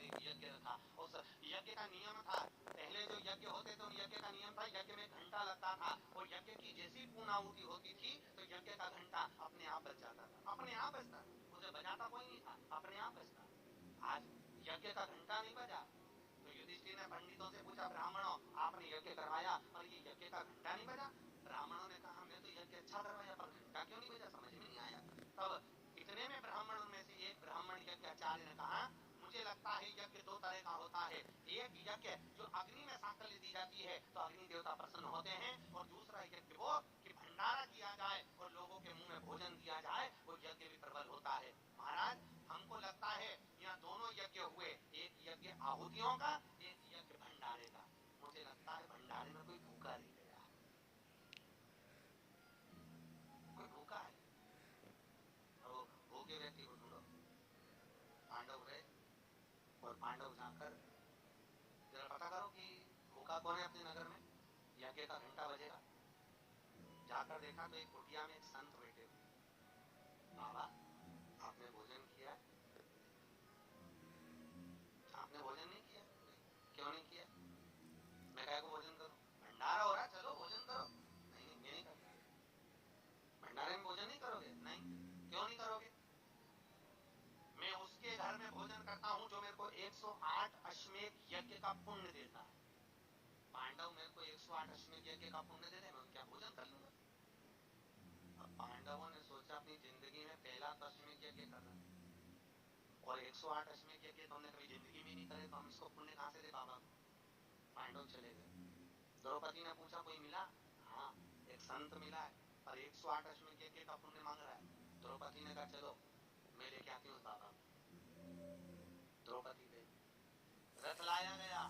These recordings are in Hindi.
एक यज्ञ रखा। उस यज्ञ का नियम था, पहले जो यज्ञ होते थे उन यज्ञ का नियम था, यज्ञ में घंटा लगता था और यज्ञ की जैसी पूर्णाहुति होती थी तो यज्ञ का घंटा अपने आप बज जाता था, अपने आप बजता था, उसे बजाता कोई नहीं था, अपने आप बजता। आज यज्ञ का घंटा नहीं बजा तो युधिष्ठिर ने पंडितों से पूछा, ब्राह्मणों आपने यज्ञ करवाया और ये यज्ञ का घंटा नहीं बजा? ब्राह्मणों ने कहा, मैं तो यज्ञ अच्छा करवाया पर घंटा क्यों नहीं बजा, समझ में नहीं आया। तब इतने में ब्राह्मणों में से एक ब्राह्मण यज्ञाचार्य ने कहा, मुझे लगता है यज्ञ दो तरह का होता है, एक यज्ञ जो अग्नि में साकल्य दी जाती है तो अग्नि देवता प्रसन्न होते हैं, और दूसरा यज्ञ वो कि भंडारा किया जाए और लोगों के मुंह में भोजन दिया जाए, वो यज्ञ भी प्रबल होता है। महाराज हमको लगता है यहाँ दोनों यज्ञ हुए, एक यज्ञ आहुतियों का, एक यज्ञ भंडारे का। मुझे लगता है भंडारे में कोई भूखा नहीं गया, कोई भूखा है तो भूखे व्यक्ति को ढूंढो। पांडव गए और पांडव जाकर जरा पता करो कि भूखा कौन है अपने नगर में, यज्ञ का घंटा बजेगा। जाकर देखा तो एक कुटिया में एक संत बैठे हुए। बाबा आपने भोजन किया? आपने भोजन नहीं किया? क्यों नहीं किया? मैं कह को भोजन करूं? भंडारा हो रहा, चलो भोजन करो। नहीं नहीं, मैं नहीं करता। भंडारे में भोजन नहीं करोगे? नहीं। क्यों नहीं करोगे? मैं उसके घर में भोजन करता हूं जो मेरे को 108 अश्वमेध यज्ञ का पुण्य देता है। पांडव मेरे को 108 अश्वमेध यज्ञ का पुण्य दे दे, मैं क्या भोजन कर लूंगा? अब पांडवों ने सोचा अपनी जिंदगी में पहला तो अश्वमेध यज्ञ करना है, और 108 अश्वमेध यज्ञ तो हमने कभी जिंदगी में नहीं करे, तो हम इसको पुण्य कहां से दे बाबा को? पांडव चले गए। द्रौपदी ने पूछा, कोई मिला? हाँ, एक संत मिला है पर 108 अश्वमेध यज्ञ का पुण्य मांग रहा है। द्रौपदी ने कहा, चलो मैं लेके आती हूँ बाबा। द्रौपदी गई, रथ लाया गया।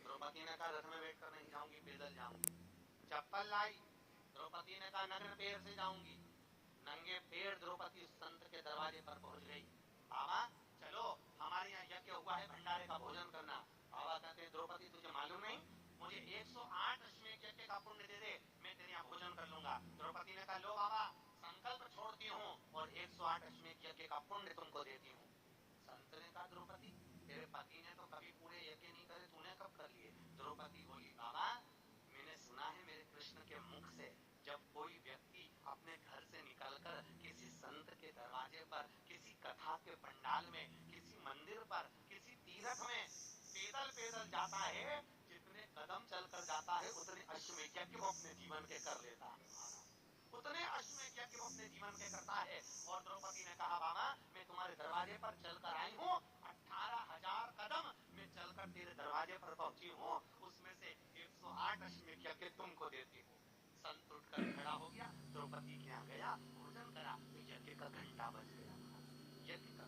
द्रौपदी ने कहा, रथ में बैठ कर नहीं जाऊंगी, पैदल जाऊंगी। चप्पल लाई, द्रौपदी ने कहा, नग्न पैर से जाऊंगी। नंगे पैर द्रौपदी उस संत के दरवाजे पर पहुंच गई। बाबा चलो, हमारे यहाँ यज्ञ हुआ है, भंडारे का भोजन करना। बाबा कहते हैं, द्रौपदी तुझे मालूम नहीं, मुझे 108 अश्वमेध यज्ञ का पुण्य दे दे, मैं तेरे यहाँ भोजन कर लूंगा। द्रौपदी ने कहा, लो बाबा संकल्प छोड़ती हूँ और 108 अश्वमेध यज्ञ का पुण्य तुमको देती हूँ। संत ने कहा, द्रौपदी तेरे पति ने तो कभी पूरे यज्ञ नहीं करे, तूने कब कर लिए? द्रौपदी बोली, बाबा मैंने सुना है मेरे कृष्ण के मुख से, जब कोई व्यक्ति अपने घर से निकलकर किसी संत के दरवाजे पर, किसी कथा के पंडाल में, किसी मंदिर पर, किसी तीर्थ में पैदल पैदल जाता है, जितने कदम चलकर जाता है उतने अश्वमेध यज्ञ वो अपने जीवन के कर लेता है, उतने अश्वमेध यज्ञ वो अपने जीवन के करता है। और द्रौपदी ने कहा, बाबा मैं तुम्हारे दरवाजे पर चलकर आई हूँ, 18,000 कदम मैं चलकर तेरे दरवाजे पर पहुंची हूँ, उसमें से 108 अश्वमेध यज्ञ तुमको देती हूँ। संत उठकर खड़ा हो गया, द्रौपदी के यहाँ गया, भोजन करा तो यज्ञ का घंटा बज गया। यज्ञ का